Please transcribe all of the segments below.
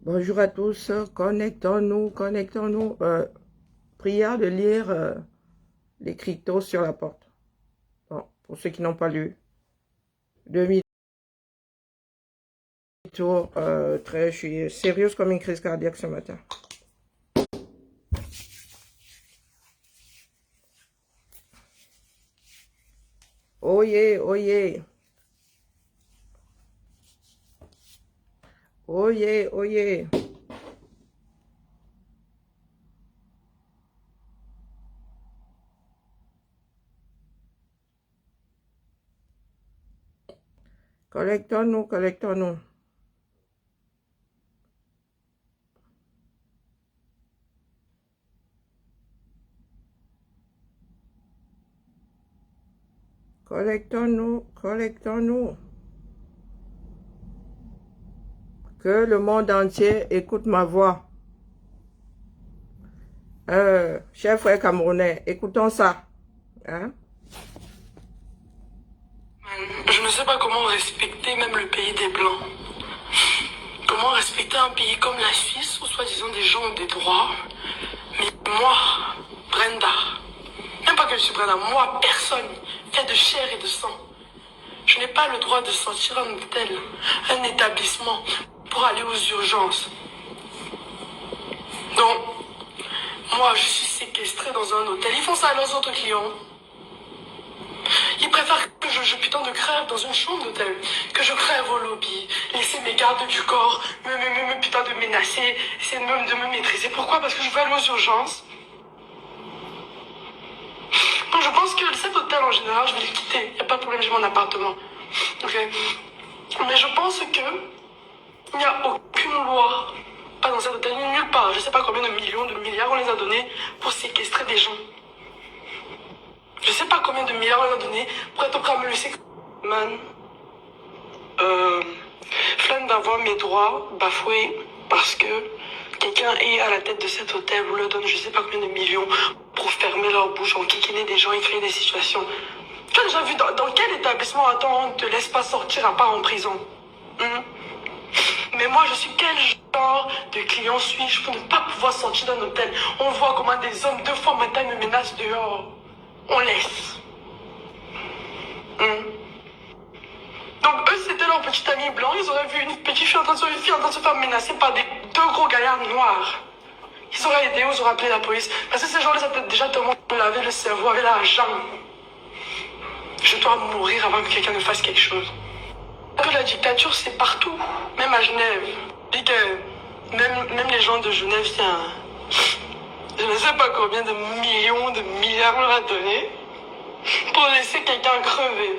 Bonjour à tous, connectons-nous, connectons-nous. Prière de lire l'écriteau sur la porte. Bon, pour ceux qui n'ont pas lu. Demi-tour, je suis sérieuse comme une crise cardiaque ce matin. Oyez, oyez. Oyez, oyez. Collectons-nous, collectons-nous. Collectons-nous, collectons-nous. Que le monde entier écoute ma voix. Chers frères camerounais, écoutons ça. Hein? Je ne sais pas comment respecter même le pays des Blancs. Comment respecter un pays comme la Suisse où soi-disant des gens ont des droits. Mais moi, Brenda, même pas que je suis Brenda, moi, personne, fait de chair et de sang. Je n'ai pas le droit de sortir un hôtel, un établissement pour aller aux urgences. Donc, moi, je suis séquestrée dans un hôtel. Ils font ça à leurs autres clients. Ils préfèrent que je putain de crève dans une chambre d'hôtel, que je crève au lobby, laisser mes gardes du corps, me putain de menacer, essayer de me maîtriser. Pourquoi? Parce que je veux aller aux urgences. Donc je pense que cet hôtel en général, je vais le quitter. Il n'y a pas de problème, j'ai mon appartement. Ok. Mais je pense que il n'y a aucune loi, pas dans cet hôtel, ni nulle part. Je ne sais pas combien de millions, de milliards on les a donnés pour séquestrer des gens. Je sais pas combien de milliards on a donné pour être prêt à me laisser. Man, flemme d'avoir mes droits bafoués parce que quelqu'un est à la tête de cet hôtel ou leur donne je sais pas combien de millions pour fermer leur bouche, enquiquiner des gens et créer des situations. Tu as déjà vu dans quel établissement attends, on ne te laisse pas sortir à part en prison? Mais moi, je suis quel genre de client suis-je pour ne pas pouvoir sortir d'un hôtel? On voit comment des hommes 2 fois matin me menacent dehors. On laisse. Donc eux, c'était leur petit ami blanc. Ils auraient vu une petite fille en train de se faire menacer par 2 gros gaillards noirs. Ils auraient aidé, ils auraient appelé la police. Parce que ces gens-là, ça peut déjà tellement laver le cerveau avec l'argent. Je dois mourir avant que quelqu'un ne fasse quelque chose. Que la dictature, c'est partout. Même à Genève. Et que même les gens de Genève, je ne sais pas combien de millions, de milliards on leur a donné pour laisser quelqu'un crever.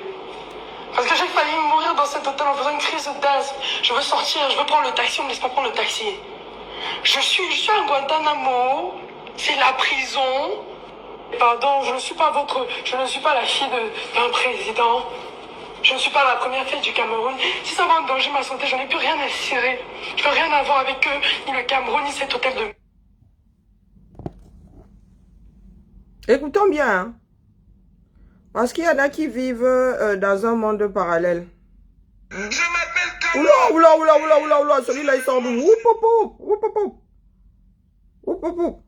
Parce que j'ai failli mourir dans cet hôtel en faisant une crise d'asthme. Je veux sortir, je veux prendre le taxi, on ne me laisse pas prendre le taxi. Je suis à Guantanamo, c'est la prison. Pardon, je ne suis pas la fille d'un président. Je ne suis pas la première fille du Cameroun. Si ça va endanger ma santé, j'en ai plus rien à cirer. Je veux rien avoir avec eux, ni le Cameroun, ni cet hôtel de... Écoutons bien, hein? Parce qu'il y en a qui vivent dans un monde parallèle. Je m'appelle Cameroun. Oula, celui-là il sort de woup.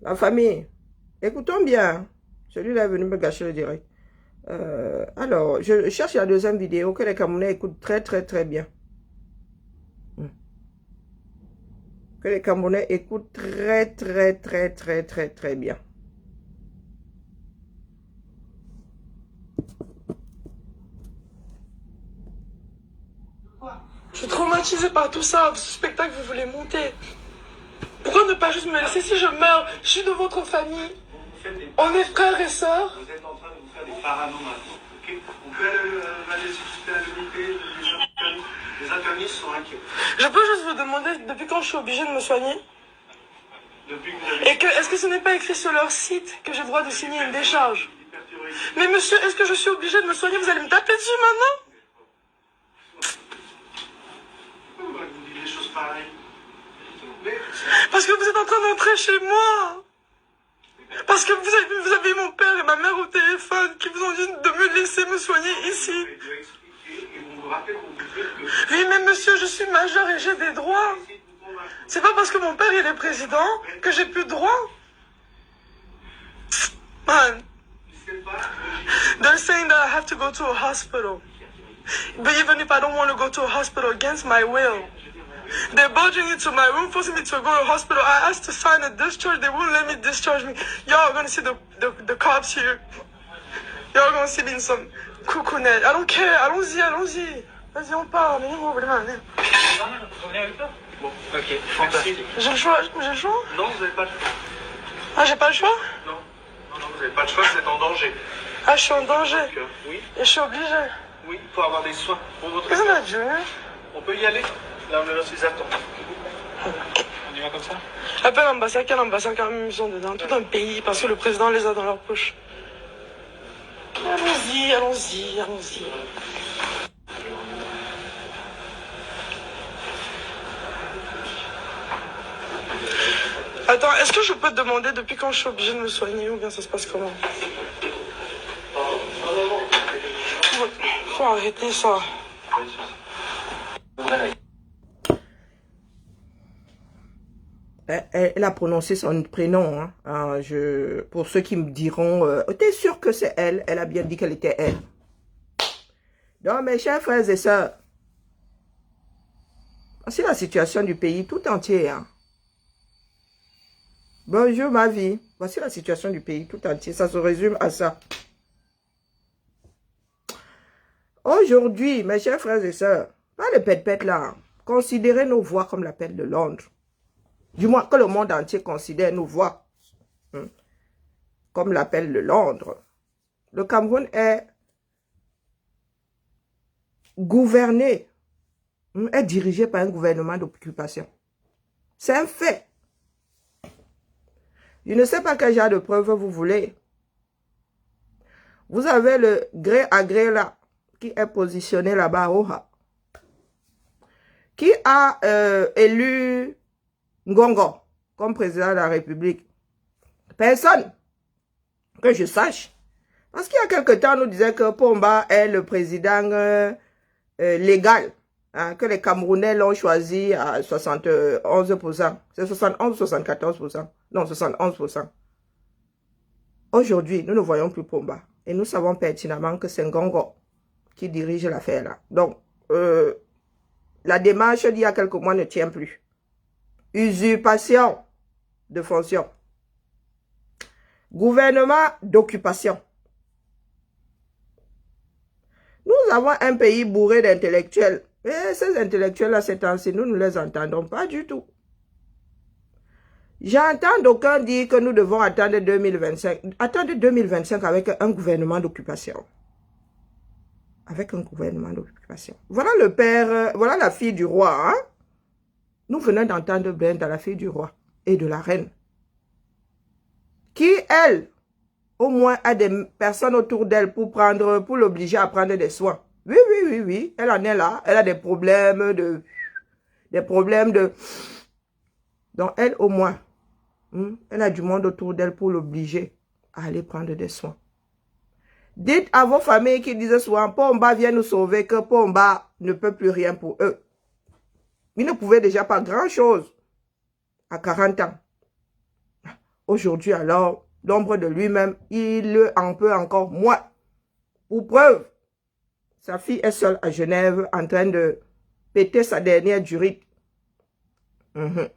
La famille. Écoutons bien. Celui-là est venu me gâcher le direct. Alors, je cherche la deuxième vidéo que les Camerounais écoutent très bien. Que les Camerounais écoutent très bien. Je suis traumatisée par tout ça, ce spectacle que vous voulez monter. Pourquoi ne pas juste me laisser? Si je meurs, je suis de votre famille. On est frères et sœurs. Vous êtes en train de vous faire des paranoïas maintenant. Okay. On peut aller susciter la vérité, les internistes sont inquiets. Je peux juste vous demander depuis quand je suis obligée de me soigner? Depuis que vous avez... Et que est-ce que ce n'est pas écrit sur leur site que j'ai le droit de signer une décharge? Mais monsieur, est-ce que je suis obligée de me soigner? Vous allez me taper dessus maintenant? Pourquoi vous dites des choses pareilles? Parce que vous êtes en train d'entrer chez moi. Parce que vous avez eu mon père et ma mère au téléphone qui vous ont dit de me laisser me soigner ici. Ils vont vous rappeler pour vous dire que... Oui, mais monsieur, je suis majeur et j'ai des droits. C'est pas parce que mon père il est président que j'ai plus de droits. Man, they're saying that I have to go to a hospital. But even if I don't want to go to a hospital against my will, they're barging into my room, forcing me to go to a hospital. I asked to sign a discharge. They won't let me discharge me. Y'all are going to see the cops here. Y'all are going to see me in some coucounet. I don't care. Allons-y, allons-y. Vas-y, on part. Bon, ok, fantastique. J'ai le choix, j'ai le choix? Non, vous n'avez pas le choix. Ah, j'ai pas le choix? Non, vous n'avez pas le choix, vous êtes en danger. Ah, je suis en danger. Donc, oui, Et je suis obligée. oui, pour avoir des soins pour votre Qu'est-ce qu'on a dit? On peut y aller? Là, on les attend. On y va comme ça? Appelle l'ambassade, quelle ambassade quand même ils sont dedans? Tout un pays, parce que le président les a dans leur poche. Allons-y, allons-y, allons-y. Attends, est-ce que je peux te demander depuis quand je suis obligée de me soigner ou bien ça se passe comment? Faut arrêter ça. Elle a prononcé son prénom. Hein. Pour ceux qui me diront, t'es sûr que c'est elle? Elle a bien dit qu'elle était elle. Donc, mes chers frères et sœurs, c'est la situation du pays tout entier. Hein. Bonjour ma vie. Voici la situation du pays tout entier. Ça se résume à ça. Aujourd'hui, mes chers frères et sœurs, pas de pète-pète là. Considérez nos voix comme l'appel de Londres. Du moins que le monde entier considère nos voix comme l'appel de Londres. Le Cameroun est gouverné, est dirigé par un gouvernement d'occupation. C'est un fait. Je ne sais pas quel genre de preuve vous voulez. Vous avez le gré à gré là, qui est positionné là-bas au Ha, qui a élu Ngongo comme président de la République. Personne que je sache. Parce qu'il y a quelque temps, on nous disait que Pomba est le président légal. Hein, que les Camerounais l'ont choisi à 71%. C'est 71 ou 74%. Non, 71%. Aujourd'hui, nous ne voyons plus Pomba. Et nous savons pertinemment que c'est Ngongo qui dirige l'affaire là. Donc, la démarche d'il y a quelques mois ne tient plus. Usurpation de fonction. Gouvernement d'occupation. Nous avons un pays bourré d'intellectuels. Et ces intellectuels-là, ces temps-ci, nous ne les entendons pas du tout. J'entends d'aucuns dire que nous devons attendre 2025. Attendre 2025 avec un gouvernement d'occupation. Avec un gouvernement d'occupation. Voilà le père, voilà la fille du roi. Hein? Nous venons d'entendre bien dans la fille du roi et de la reine. Qui, elle, au moins a des personnes autour d'elle pour l'obliger à prendre des soins. Oui, oui, oui, oui. Elle en est là. Elle a des problèmes de... Donc, elle, au moins, elle a du monde autour d'elle pour l'obliger à aller prendre des soins. Dites à vos familles qui disent souvent, Pomba vient nous sauver, que Pomba ne peut plus rien pour eux. Il ne pouvait déjà pas grand-chose à 40 ans. Aujourd'hui, alors, l'ombre de lui-même, il en peut encore moins. Pour preuve, sa fille est seule à Genève en train de péter sa dernière durite. Vous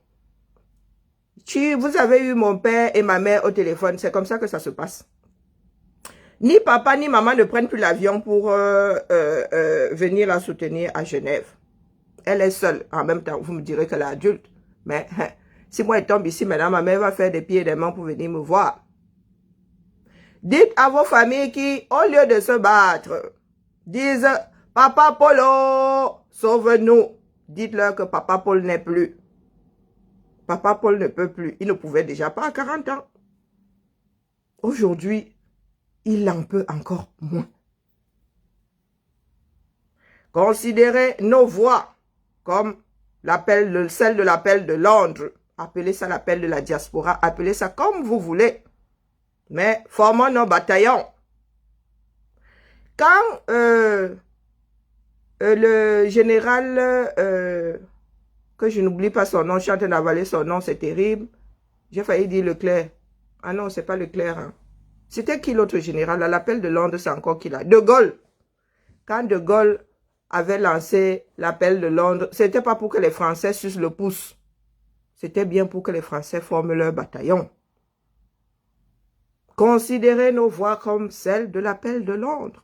avez eu mon père et ma mère au téléphone. C'est comme ça que ça se passe. Ni papa ni maman ne prennent plus l'avion pour venir la soutenir à Genève. Elle est seule. En même temps, vous me direz qu'elle est adulte. Mais si moi, elle tombe ici, maintenant, ma mère va faire des pieds et des mains pour venir me voir. Dites à vos familles qui, au lieu de se battre, disent « Papa Polo, sauve-nous ». Dites-leur que Papa Paul n'est plus. Papa Paul ne peut plus. Il ne pouvait déjà pas à 40 ans. Aujourd'hui, il en peut encore moins. Considérez nos voix comme celle de l'appel de Londres. Appelez ça l'appel de la diaspora. Appelez ça comme vous voulez. Mais formons nos bataillons. Quand le général, que je n'oublie pas son nom, je suis en train d'avaler son nom, c'est terrible. J'ai failli dire Leclerc. Ah non, c'est pas Leclerc. Hein. C'était qui l'autre général? À l'appel de Londres, c'est encore qui là? De Gaulle. Quand De Gaulle avait lancé l'appel de Londres, c'était pas pour que les Français sucent le pouce. C'était bien pour que les Français forment leur bataillon. Considérez nos voix comme celles de l'appel de Londres.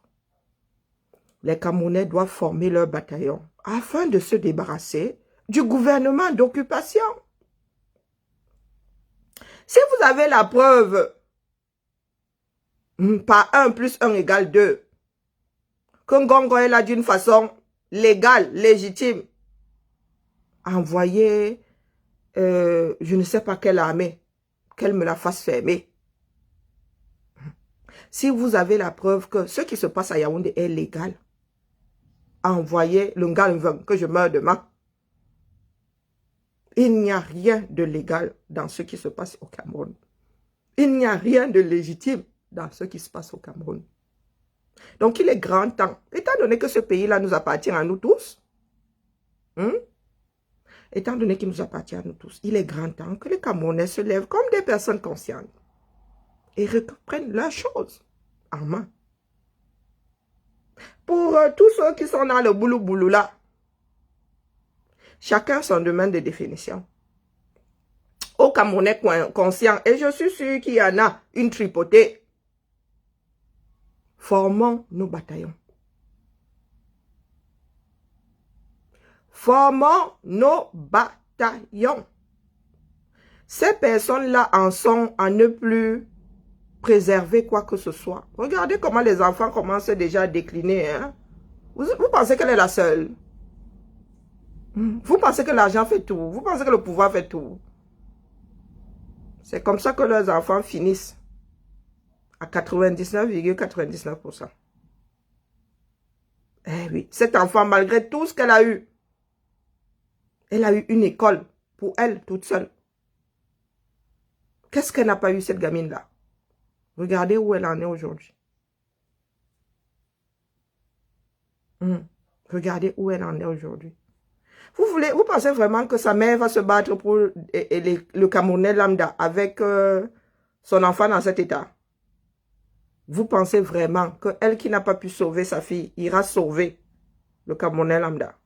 Les Camerounais doivent former leur bataillon afin de se débarrasser du gouvernement d'occupation. Si vous avez la preuve, par 1 plus 1 égale 2, que Ngongo est là d'une façon légale, légitime, envoyez, je ne sais pas quelle armée, qu'elle me la fasse fermer. Si vous avez la preuve que ce qui se passe à Yaoundé est légal, envoyez le Ngalveng, que je meurs demain. Il n'y a rien de légal dans ce qui se passe au Cameroun. Il n'y a rien de légitime dans ce qui se passe au Cameroun. Donc il est grand temps, étant donné que ce pays-là nous appartient à nous tous, étant donné qu'il nous appartient à nous tous, il est grand temps que les Camerounais se lèvent comme des personnes conscientes et reprennent leurs choses en main. Pour tous ceux qui sont dans le boulou-boulou là, chacun son domaine de définition. Au Camerounais conscient, et je suis sûr qu'il y en a une tripotée, formons nos bataillons. Formons nos bataillons. Ces personnes-là en sont à ne plus préserver quoi que ce soit. Regardez comment les enfants commencent déjà à décliner. Hein? Vous pensez qu'elle est la seule? Vous pensez que l'argent fait tout? Vous pensez que le pouvoir fait tout? C'est comme ça que leurs enfants finissent à 99,99%. Eh oui, cet enfant, malgré tout ce qu'elle a eu, elle a eu une école pour elle toute seule. Qu'est-ce qu'elle n'a pas eu, cette gamine-là? Regardez où elle en est aujourd'hui. Regardez où elle en est aujourd'hui. Vous pensez vraiment que sa mère va se battre pour le Camerounais lambda avec son enfant dans cet état? Vous pensez vraiment qu'elle qui n'a pas pu sauver sa fille ira sauver le Camerounais lambda?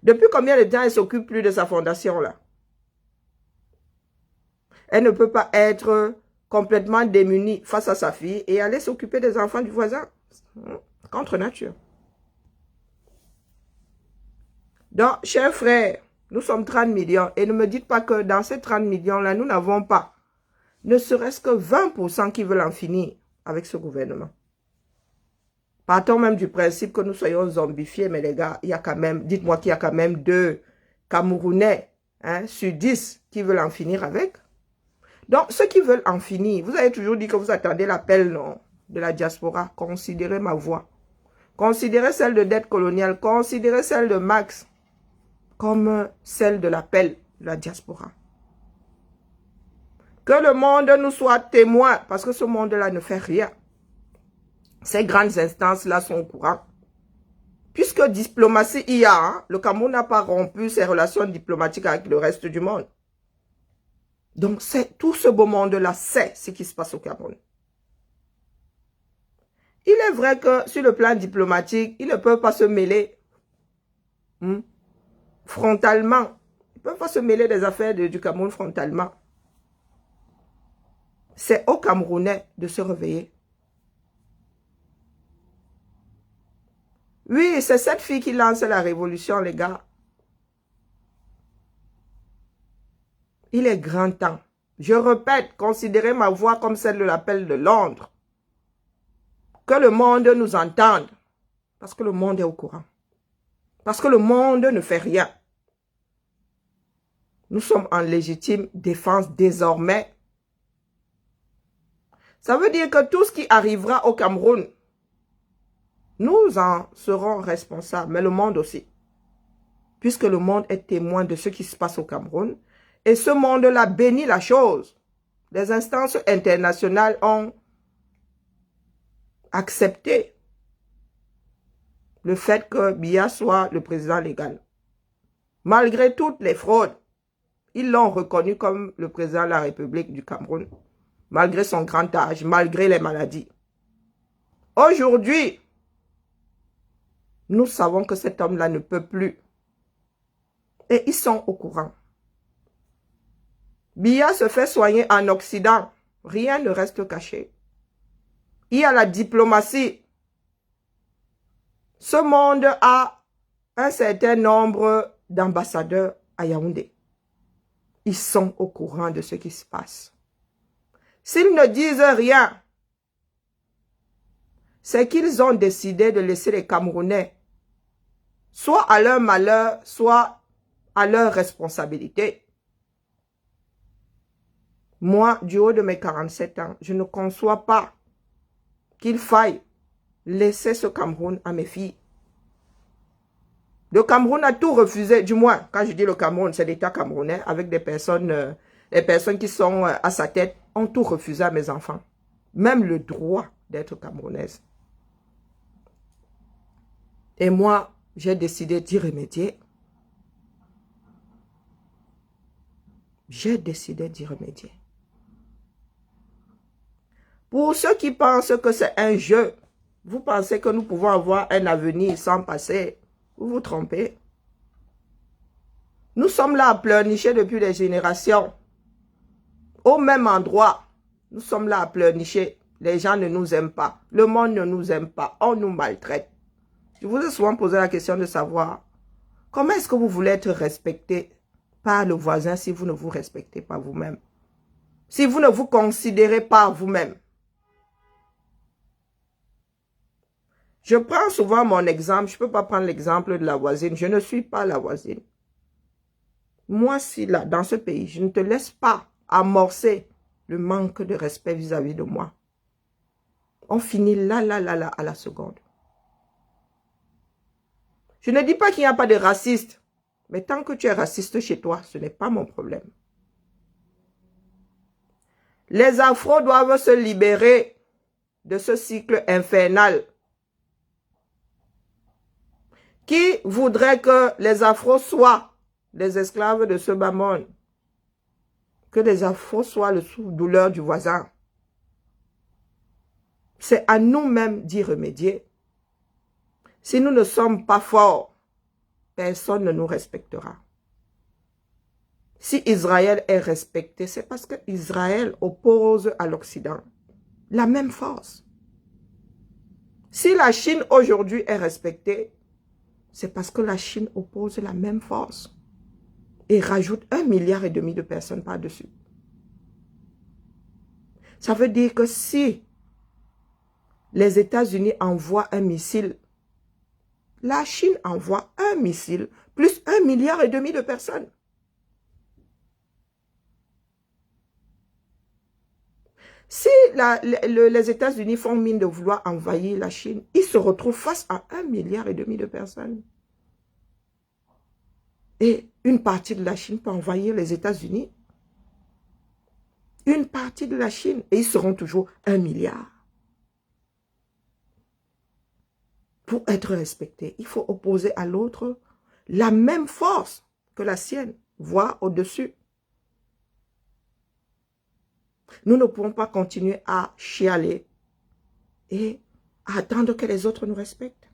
Depuis combien de temps elle s'occupe plus de sa fondation là? Elle ne peut pas être complètement démunie face à sa fille et aller s'occuper des enfants du voisin. Contre nature. Donc, chers frères, nous sommes 30 millions et ne me dites pas que dans ces 30 millions-là, nous n'avons pas ne serait-ce que 20% qui veulent en finir avec ce gouvernement. Partons même du principe que nous soyons zombifiés, mais les gars, il y a quand même, dites-moi qu'il y a quand même 2 Camerounais sur 10 qui veulent en finir avec. Donc, ceux qui veulent en finir, vous avez toujours dit que vous attendez l'appel de la diaspora. Considérez ma voix. Considérez celle de dette coloniale. Considérez celle de Max comme celle de l'appel de la diaspora. Que le monde nous soit témoin, parce que ce monde-là ne fait rien. Ces grandes instances-là sont au courant. Puisque diplomatie il y a, le Cameroun n'a pas rompu ses relations diplomatiques avec le reste du monde. Donc, tout ce beau monde-là sait ce qui se passe au Cameroun. Il est vrai que sur le plan diplomatique, ils ne peuvent pas se mêler frontalement. Ils ne peuvent pas se mêler des affaires du Cameroun frontalement. C'est aux Camerounais de se réveiller. Oui, c'est cette fille qui lance la révolution, les gars. Il est grand temps. Je répète, considérez ma voix comme celle de l'appel de Londres. Que le monde nous entende. Parce que le monde est au courant. Parce que le monde ne fait rien. Nous sommes en légitime défense désormais. Ça veut dire que tout ce qui arrivera au Cameroun, nous en serons responsables, mais le monde aussi. Puisque le monde est témoin de ce qui se passe au Cameroun. Et ce monde-là bénit la chose. Les instances internationales ont accepté le fait que Biya soit le président légal. Malgré toutes les fraudes, ils l'ont reconnu comme le président de la République du Cameroun. Malgré son grand âge, malgré les maladies. Aujourd'hui, nous savons que cet homme-là ne peut plus. Et ils sont au courant. Biya se fait soigner en Occident. Rien ne reste caché. Il y a la diplomatie. Ce monde a un certain nombre d'ambassadeurs à Yaoundé. Ils sont au courant de ce qui se passe. S'ils ne disent rien, c'est qu'ils ont décidé de laisser les Camerounais soit à leur malheur, soit à leur responsabilité. Moi, du haut de mes 47 ans, je ne conçois pas qu'il faille laisser ce Cameroun à mes filles. Le Cameroun a tout refusé, du moins, quand je dis le Cameroun, c'est l'État camerounais, avec des personnes, les personnes qui sont à sa tête, ont tout refusé à mes enfants. Même le droit d'être camerounaise. Et moi, j'ai décidé d'y remédier. J'ai décidé d'y remédier. Pour ceux qui pensent que c'est un jeu, vous pensez que nous pouvons avoir un avenir sans passer, vous vous trompez. Nous sommes là à pleurnicher depuis des générations. Au même endroit, nous sommes là à pleurnicher. Les gens ne nous aiment pas. Le monde ne nous aime pas. On nous maltraite. Je vous ai souvent posé la question de savoir comment est-ce que vous voulez être respecté par le voisin si vous ne vous respectez pas vous-même? Si vous ne vous considérez pas vous-même? Je prends souvent mon exemple. Je ne peux pas prendre l'exemple de la voisine. Je ne suis pas la voisine. Moi, si là, dans ce pays, je ne te laisse pas amorcer le manque de respect vis-à-vis de moi. On finit là, à la seconde. Je ne dis pas qu'il n'y a pas de racistes. Mais tant que tu es raciste chez toi, ce n'est pas mon problème. Les Afros doivent se libérer de ce cycle infernal. Qui voudrait que les Afros soient les esclaves de ce bas monde? Que les Afros soient le souffre-douleur du voisin? C'est à nous-mêmes d'y remédier. Si nous ne sommes pas forts, personne ne nous respectera. Si Israël est respecté, c'est parce que Israël oppose à l'Occident la même force. Si la Chine aujourd'hui est respectée, c'est parce que la Chine oppose la même force et rajoute 1,5 milliard de personnes par-dessus. Ça veut dire que si les États-Unis envoient un missile, la Chine envoie un missile plus 1,5 milliard de personnes. Si les États-Unis font mine de vouloir envahir la Chine, ils se retrouvent face à 1,5 milliard de personnes. Et une partie de la Chine peut envahir les États-Unis. Une partie de la Chine. Et ils seront toujours 1 milliard. Pour être respecté, il faut opposer à l'autre la même force que la sienne, voire au-dessus. Nous ne pouvons pas continuer à chialer et à attendre que les autres nous respectent.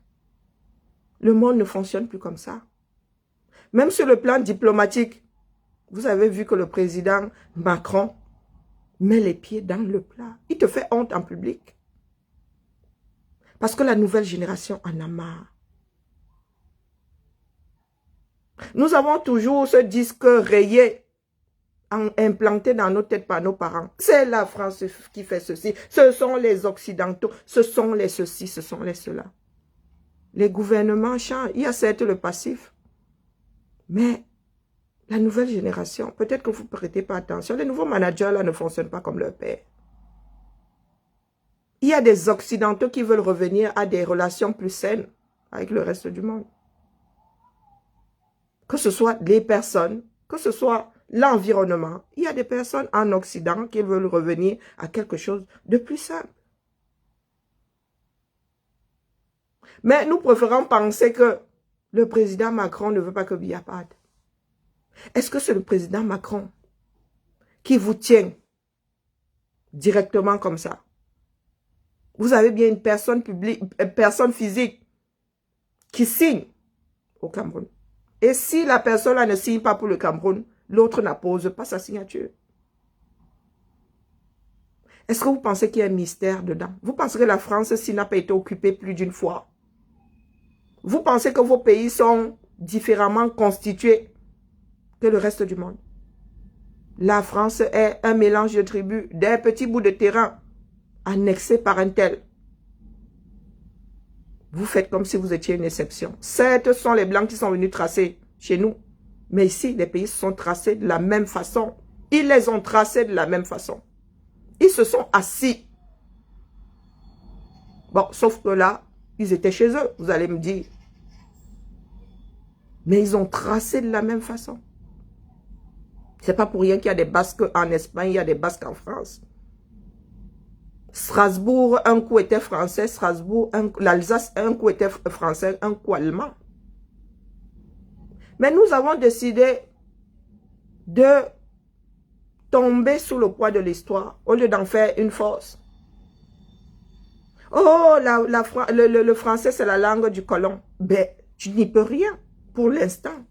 Le monde ne fonctionne plus comme ça. Même sur le plan diplomatique, vous avez vu que le président Macron met les pieds dans le plat. Il te fait honte en public. Parce que la nouvelle génération en a marre. Nous avons toujours ce disque rayé, implanté dans nos têtes par nos parents. C'est la France qui fait ceci. Ce sont les Occidentaux. Ce sont les ceci, ce sont les cela. Les gouvernements changent. Il y a certes le passif. Mais la nouvelle génération, peut-être que vous ne prêtez pas attention. Les nouveaux managers là ne fonctionnent pas comme leur père. Il y a des Occidentaux qui veulent revenir à des relations plus saines avec le reste du monde. Que ce soit les personnes, que ce soit l'environnement. Il y a des personnes en Occident qui veulent revenir à quelque chose de plus simple. Mais nous préférons penser que le président Macron ne veut pas que Biya parte. Est-ce que c'est le président Macron qui vous tient directement comme ça? Vous avez bien une personne publique, une personne physique qui signe au Cameroun. Et si la personne là ne signe pas pour le Cameroun, l'autre n'appose pas sa signature. Est-ce que vous pensez qu'il y a un mystère dedans? Vous pensez que la France, s'il n'a pas été occupée plus d'une fois? Vous pensez que vos pays sont différemment constitués que le reste du monde? La France est un mélange de tribus, d'un petit bout de terrain annexé par un tel. Vous faites comme si vous étiez une exception. Certes, ce sont les Blancs qui sont venus tracer chez nous. Mais ici, les pays se sont tracés de la même façon. Ils les ont tracés de la même façon. Ils se sont assis. Bon, sauf que là, ils étaient chez eux, vous allez me dire. Mais ils ont tracé de la même façon. C'est pas pour rien qu'il y a des Basques en Espagne, il y a des Basques en France. Strasbourg, un coup était français, Strasbourg, l'Alsace, un coup était français, un coup allemand. Mais nous avons décidé de tomber sous le poids de l'histoire, au lieu d'en faire une force. Oh, le français, c'est la langue du colon. Ben, tu n'y peux rien pour l'instant.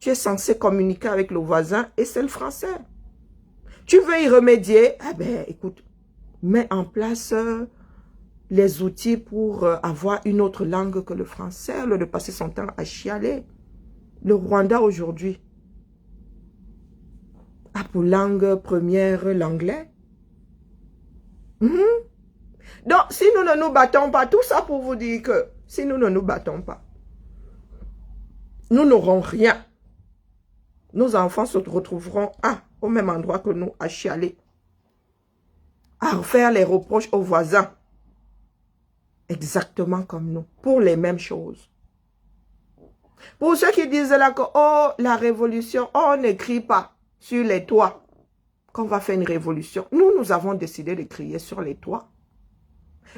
Tu es censé communiquer avec le voisin et c'est le français. Tu veux y remédier? Eh ben, écoute, mets en place les outils pour avoir une autre langue que le français, au lieu de passer son temps à chialer. Le Rwanda aujourd'hui a pour langue première l'anglais. Donc, si nous ne nous battons pas, tout ça pour vous dire que si nous ne nous battons pas, nous n'aurons rien. Nos enfants se retrouveront au même endroit que nous, à chialer, à faire les reproches aux voisins, exactement comme nous, pour les mêmes choses. Pour ceux qui disent là que, oh, la révolution, on n'écrit pas sur les toits qu'on va faire une révolution. Nous avons décidé de crier sur les toits.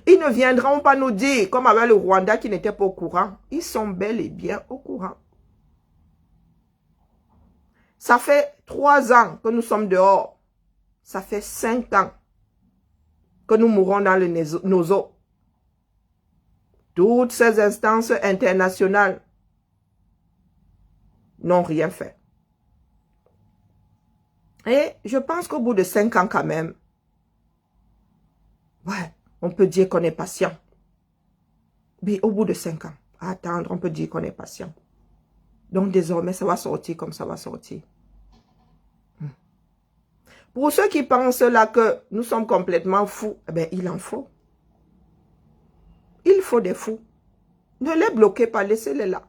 Ils ne viendront pas nous dire, comme avec le Rwanda qui n'était pas au courant. Ils sont bel et bien au courant. Ça fait 3 ans que nous sommes dehors. Ça fait 5 ans que nous mourons dans le Nozo. Toutes ces instances internationales n'ont rien fait. Et je pense qu'au bout de 5 ans quand même, ouais, on peut dire qu'on est patient. Mais au bout de 5 ans, à attendre, on peut dire qu'on est patient. Donc désormais, ça va sortir comme ça va sortir. Pour ceux qui pensent là que nous sommes complètement fous, eh bien, il en faut. Il faut des fous. Ne les bloquez pas, laissez-les là.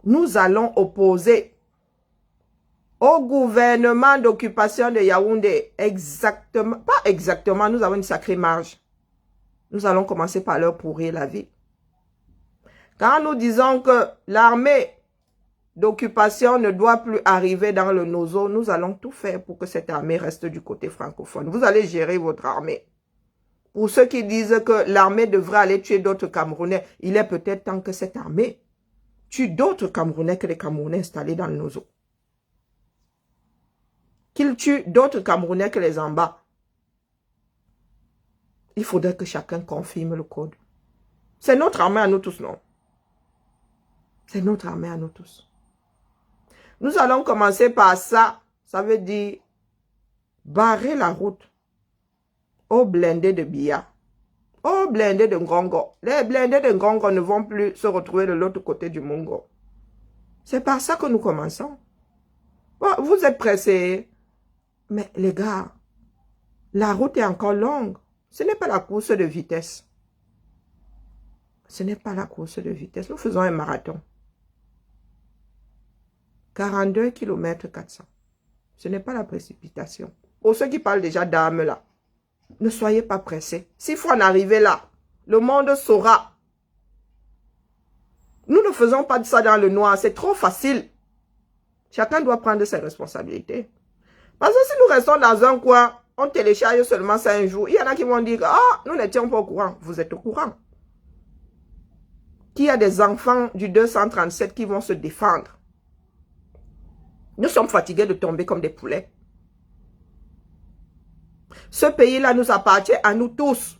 Nous allons opposer au gouvernement d'occupation de Yaoundé, exactement, pas exactement, nous avons une sacrée marge. Nous allons commencer par leur pourrir la vie. Quand nous disons que l'armée d'occupation ne doit plus arriver dans le Nozo, nous allons tout faire pour que cette armée reste du côté francophone. Vous allez gérer votre armée. Pour ceux qui disent que l'armée devrait aller tuer d'autres Camerounais, il est peut-être temps que cette armée tue d'autres Camerounais que les Camerounais installés dans le Nozo. Qu'il tue d'autres Camerounais que les en bas. Il faudrait que chacun confirme le code. C'est notre armée à nous tous, non? C'est notre armée à nous tous. Nous allons commencer par ça. Ça veut dire barrer la route aux blindés de Biya, aux blindés de Ngongo. Les blindés de Ngongo ne vont plus se retrouver de l'autre côté du Mungo. C'est par ça que nous commençons. Bon, vous êtes pressés. Mais les gars, la route est encore longue. Ce n'est pas la course de vitesse. Ce n'est pas la course de vitesse. Nous faisons un marathon. 42 km 400. Ce n'est pas la précipitation. Pour ceux qui parlent déjà d'armes là, ne soyez pas pressés. S'il faut en arriver là, le monde saura. Nous ne faisons pas de ça dans le noir. C'est trop facile. Chacun doit prendre ses responsabilités. Parce que si nous restons dans un coin, on télécharge seulement ça un jour. Il y en a qui vont dire, ah, nous n'étions pas au courant. Vous êtes au courant. qu'il y a des enfants du 237 qui vont se défendre. Nous sommes fatigués de tomber comme des poulets. Ce pays-là nous appartient à nous tous.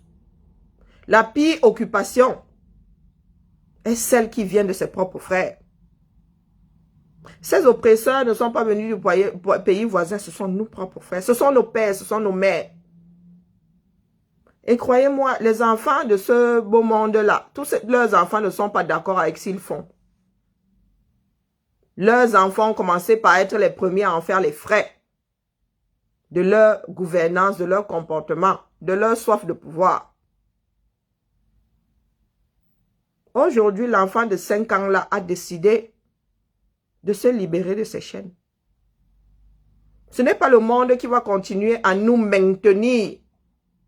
La pire occupation est celle qui vient de ses propres frères. Ces oppresseurs ne sont pas venus du pays voisin, ce sont nos propres frères, ce sont nos pères, ce sont nos mères. Et croyez-moi, les enfants de ce beau monde-là, tous leurs enfants ne sont pas d'accord avec ce qu'ils font. Leurs enfants ont commencé par être les premiers à en faire les frais de leur gouvernance, de leur comportement, de leur soif de pouvoir. Aujourd'hui, l'enfant de 5 ans-là a décidé de se libérer de ses chaînes. Ce n'est pas le monde qui va continuer à nous maintenir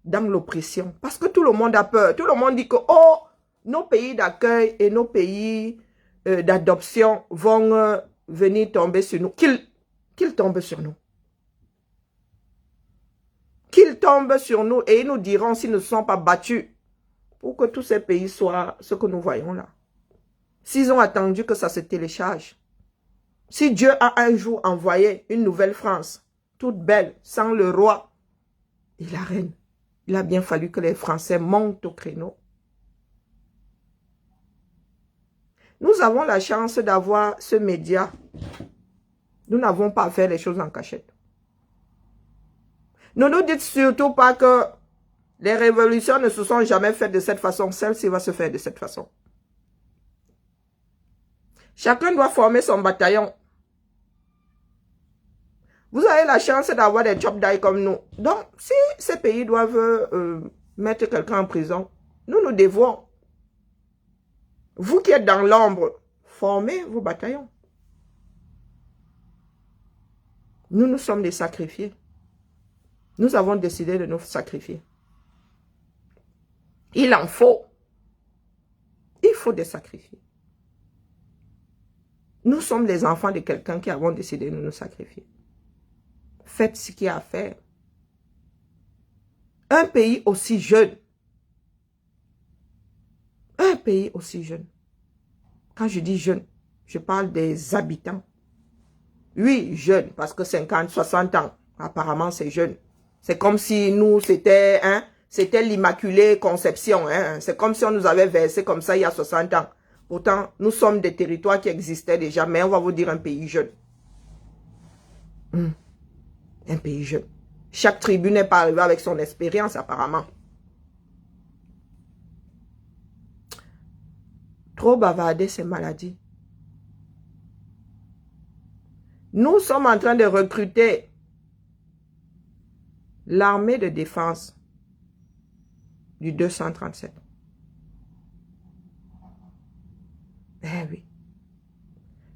dans l'oppression. Parce que tout le monde a peur. Tout le monde dit que, oh, nos pays d'accueil et nos pays d'adoption vont venir tomber sur nous. Qu'ils tombent sur nous. Qu'ils tombent sur nous et ils nous diront s'ils ne sont pas battus pour que tous ces pays soient ce que nous voyons là. S'ils ont attendu que ça se télécharge. Si Dieu a un jour envoyé une nouvelle France, toute belle, sans le roi et la reine, il a bien fallu que les Français montent au créneau. Nous avons la chance d'avoir ce média. Nous n'avons pas fait les choses en cachette. Ne nous dites surtout pas que les révolutions ne se sont jamais faites de cette façon. Celle-ci va se faire de cette façon. Chacun doit former son bataillon. Vous avez la chance d'avoir des job die comme nous. Donc, si ces pays doivent mettre quelqu'un en prison, nous nous devons. Vous qui êtes dans l'ombre, formez vos bataillons. Nous, nous sommes des sacrifiés. Nous avons décidé de nous sacrifier. Il en faut. Il faut des sacrifiés. Nous sommes les enfants de quelqu'un qui avons décidé de nous sacrifier. Faites ce qu'il y a à faire. Un pays aussi jeune. Un pays aussi jeune. Quand je dis jeune, je parle des habitants. Oui, jeune, parce que 50, 60 ans, apparemment c'est jeune. C'est comme si nous, c'était l'Immaculée Conception. C'est comme si on nous avait versé comme ça il y a 60 ans. Pourtant, nous sommes des territoires qui existaient déjà, mais on va vous dire un pays jeune. Un pays jeune. Chaque tribu n'est pas arrivée avec son expérience, apparemment. Trop bavarder, c'est maladie. Nous sommes en train de recruter l'armée de défense du 237. Eh oui.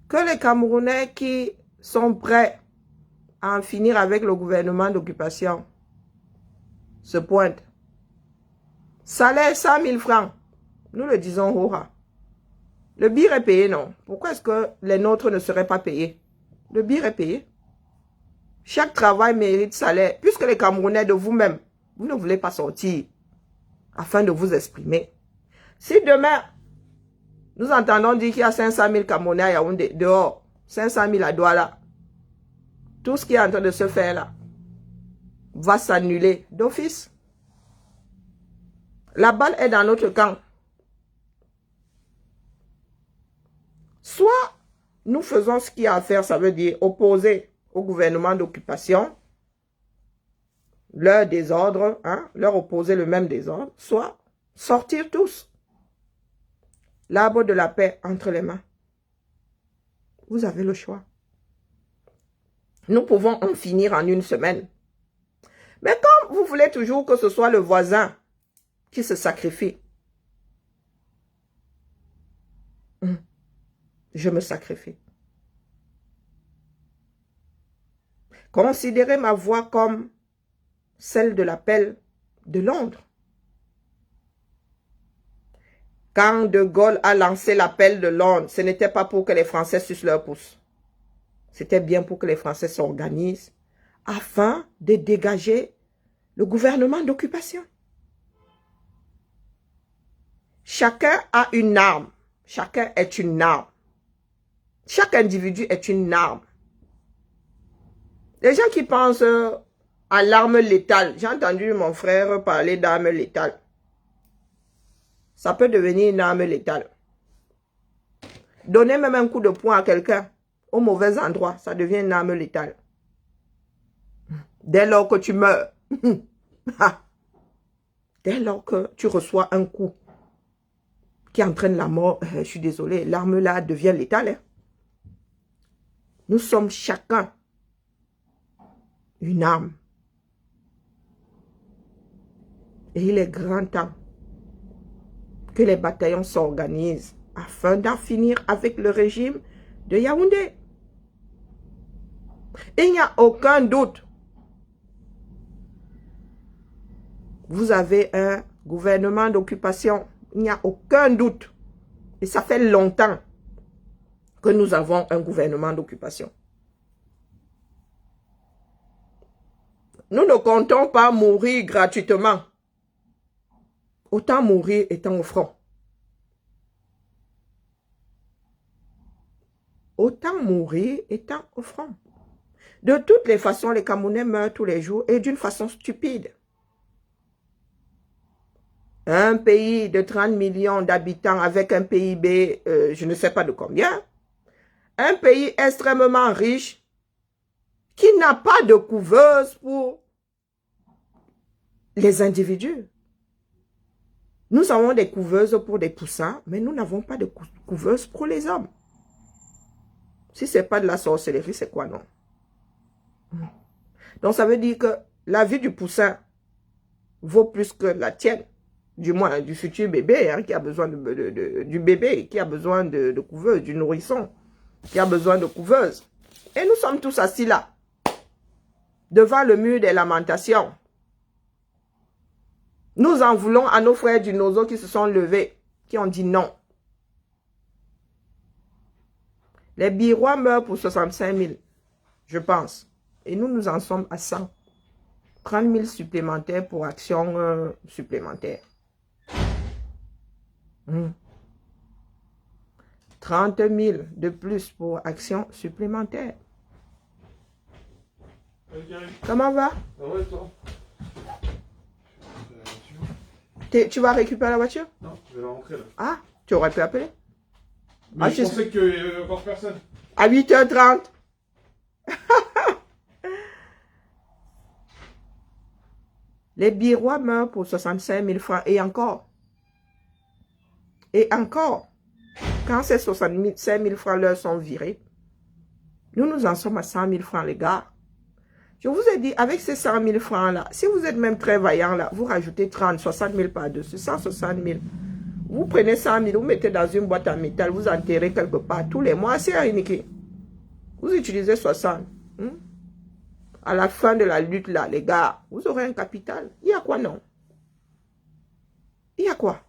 Que les Camerounais qui sont prêts à en finir avec le gouvernement d'occupation se pointent. Salaire 100 000 francs. Nous le disons hurrah. Le bir est payé, non? Pourquoi est-ce que les nôtres ne seraient pas payés? Le bir est payé. Chaque travail mérite salaire. Puisque les Camerounais de vous-même, vous ne voulez pas sortir afin de vous exprimer. Si demain, nous entendons dire qu'il y a 500 000 Camerounais à Yaoundé, dehors, 500 000 à Douala, tout ce qui est en train de se faire là va s'annuler d'office. La balle est dans notre camp. Soit nous faisons ce qu'il y a à faire, ça veut dire opposer au gouvernement d'occupation, leur désordre, leur opposer le même désordre, soit sortir tous. L'arbre de la paix entre les mains. Vous avez le choix. Nous pouvons en finir en une semaine. Mais comme vous voulez toujours que ce soit le voisin qui se sacrifie, je me sacrifie. Considérez ma voix comme celle de l'appel de Londres. Quand De Gaulle a lancé l'appel de Londres, ce n'était pas pour que les Français sucent leur pouce. C'était bien pour que les Français s'organisent afin de dégager le gouvernement d'occupation. Chacun a une arme Chacun est une arme. Chaque individu est une arme. Les gens qui pensent à l'arme létale, j'ai entendu mon frère parler d'arme létale. Ça peut devenir une arme létale. Donner même un coup de poing à quelqu'un au mauvais endroit, ça devient une arme létale. Dès lors que tu meurs, dès lors que tu reçois un coup qui entraîne la mort, je suis désolé, l'arme là devient létale. Hein? Nous sommes chacun une arme. Et il est grand temps que les bataillons s'organisent afin d'en finir avec le régime de Yaoundé. Il n'y a aucun doute. Vous avez un gouvernement d'occupation. Il n'y a aucun doute. Et ça fait longtemps que nous avons un gouvernement d'occupation. Nous ne comptons pas mourir gratuitement. Autant mourir étant au front. Autant mourir étant au front. De toutes les façons, les Camerounais meurent tous les jours et d'une façon stupide. Un pays de 30 millions d'habitants avec un PIB, je ne sais pas de combien. Un pays extrêmement riche qui n'a pas de couveuse pour les individus. Nous avons des couveuses pour des poussins, mais nous n'avons pas de couveuse pour les hommes. Si ce n'est pas de la sorcellerie, c'est quoi, non? Donc, ça veut dire que la vie du poussin vaut plus que la tienne. Du moins, du futur bébé, hein, qui a besoin du bébé, qui a besoin de couveuse, du nourrisson, qui a besoin de couveuse. Et nous sommes tous assis là, devant le mur des lamentations. Nous en voulons à nos frères du Nozo qui se sont levés, qui ont dit non. Les Birois meurent pour 65 000, je pense. Et nous, nous en sommes à 100. 30 000 supplémentaires pour actions supplémentaires. 30 000 de plus pour actions supplémentaires. Comment va? Ah ouais, toi? Tu vas récupérer la voiture? Non, je vais la rentrer là. Ah, tu aurais pu appeler? Mais je pensais qu'il y avait encore personne. À 8h30. Les Birois meurent pour 65 000 francs. Et encore. Et encore. Quand ces 65 000 francs leur sont virés, nous, nous en sommes à 100 000 francs, les gars. Je vous ai dit, avec ces 100 000 francs-là, si vous êtes même très vaillant, là, vous rajoutez 30, 60 000 par-dessus, 160 000. Vous prenez 100 000, vous mettez dans une boîte en métal, vous enterrez quelque part tous les mois, c'est unique. Vous utilisez 60. À la fin de la lutte, là, les gars, vous aurez un capital. Il y a quoi, non? Il y a quoi?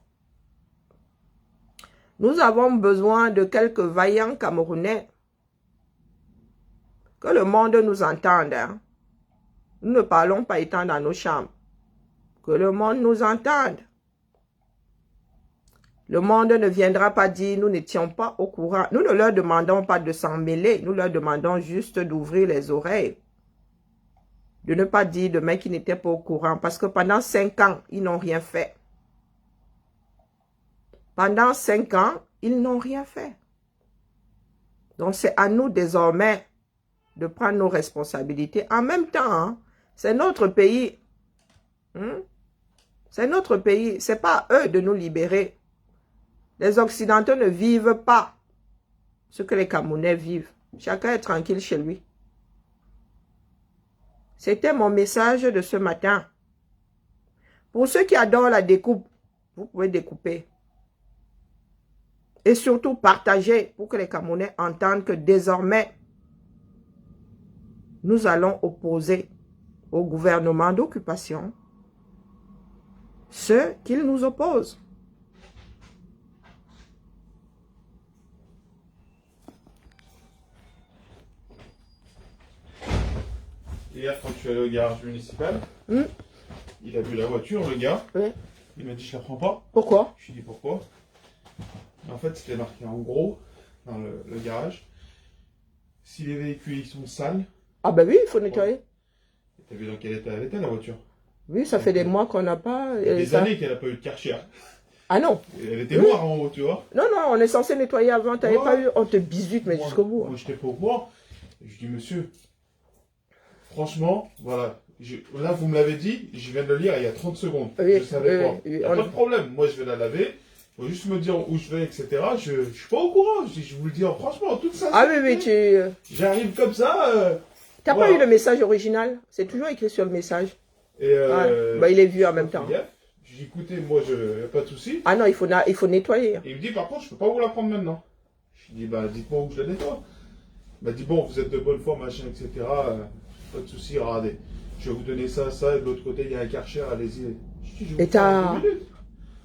Nous avons besoin de quelques vaillants Camerounais. Que le monde nous entende. Hein? Nous ne parlons pas étant dans nos chambres. Que le monde nous entende. Le monde ne viendra pas dire, nous n'étions pas au courant. Nous ne leur demandons pas de s'en mêler. Nous leur demandons juste d'ouvrir les oreilles. De ne pas dire demain qu'ils n'étaient pas au courant. Parce que pendant 5 ans, ils n'ont rien fait. Pendant 5 ans, ils n'ont rien fait. Donc, c'est à nous désormais de prendre nos responsabilités. En même temps, hein, c'est notre pays. C'est notre pays. Ce n'est pas à eux de nous libérer. Les Occidentaux ne vivent pas ce que les Camerounais vivent. Chacun est tranquille chez lui. C'était mon message de ce matin. Pour ceux qui adorent la découpe, vous pouvez découper. Et surtout partager pour que les Camerounais entendent que désormais, nous allons opposer au gouvernement d'occupation ceux qu'ils nous opposent. Hier, quand tu es allé au garage municipal, il a vu la voiture, le gars. Oui. Il m'a dit, je la prends pas. Pourquoi? Je lui ai dit, pourquoi? En fait, c'était marqué en gros dans le garage. Si les véhicules ils sont sales, Ah ben oui, il faut nettoyer. t'as vu dans quel état elle était la voiture? Oui, ça fait des mois qu'on n'a pas... Il y a des ça... années qu'elle n'a pas eu de Karcher. Ah non. Elle était noire en haut, tu vois. Non, non, on est censé nettoyer avant. T'avais Ouais. pas eu... On te bisute, mais jusqu'au bout. Moi, j'étais pas au courant. Je dis, monsieur, franchement, voilà. Là, vous me l'avez dit, je viens de le lire il y a 30 secondes. Oui, je savais pas. oui, Il n'y a pas de problème. Moi, je vais la laver. Faut juste me dire où je vais, etc. Je suis pas au courant. Je vous le dis franchement, tout ça. Ah oui, oui, tu... J'arrive comme ça. T'as voilà. pas eu le message original? C'est toujours écrit sur le message. Et bah, il est vu en même temps. Je dis, écoutez, moi, y a pas de souci. Ah non, il faut nettoyer. Et il me dit, par contre, je peux pas vous la prendre maintenant. Je dis, bah, dites-moi où je la nettoie. Il m'a dit, bon, vous êtes de bonne foi, machin, etc. Pas de souci, regardez. Je vais vous donner ça, ça, et de l'autre côté, il y a un Karcher, allez-y. Je dis, je Et vous prends t'as... 2 minutes.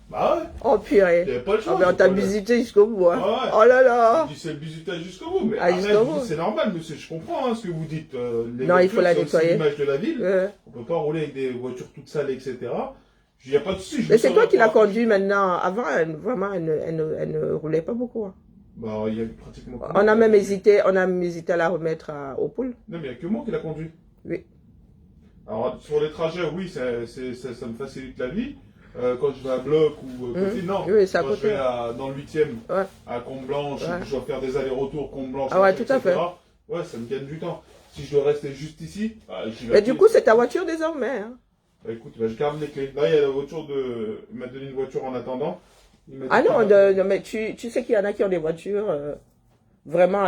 Bah ouais. Oh purée. J'avais pas le choix. Ah ben on t'a visité jusqu'au bout. Hein. Ah ouais. Oh là là. Je dis, c'est le bisutage jusqu'au bout. Mais Ah, après, jusqu'au bout. c'est normal, monsieur, je comprends hein, ce que vous dites. Les Non, il faut la voitures, c'est aussi nettoyer. l'image de la ville. Ouais. On peut pas rouler avec des voitures toutes sales, etc. Il n'y a pas de souci. Mais c'est toi qui l'as conduit maintenant. Avant, vraiment, elle ne roulait pas beaucoup. Hein. Bah, il y a pratiquement... On a même hésité à la remettre au pool. Non, mais il n'y a que moi qui l'a conduit. Oui. Alors, sur les trajets, oui, ça me facilite la vie. Quand je vais à Bloc ou côté, non. Oui, c'est à quand côté. je vais dans le 8e, Ouais. à Comble-Blanche, Ouais. je dois faire des allers-retours Comble-Blanche, Ah ouais, tout à etc. Ouais, ça me gagne du temps. Si je dois rester juste ici, bah, j'y vais. Mais du coup, c'est ta voiture désormais. Hein. Bah, écoute, bah, je garde les clés. Là, il y a la voiture de... Il m'a donné une voiture en attendant. Il m'a dit Ah non, qu'il m'a- non, mais tu sais qu'il y en a qui ont des voitures vraiment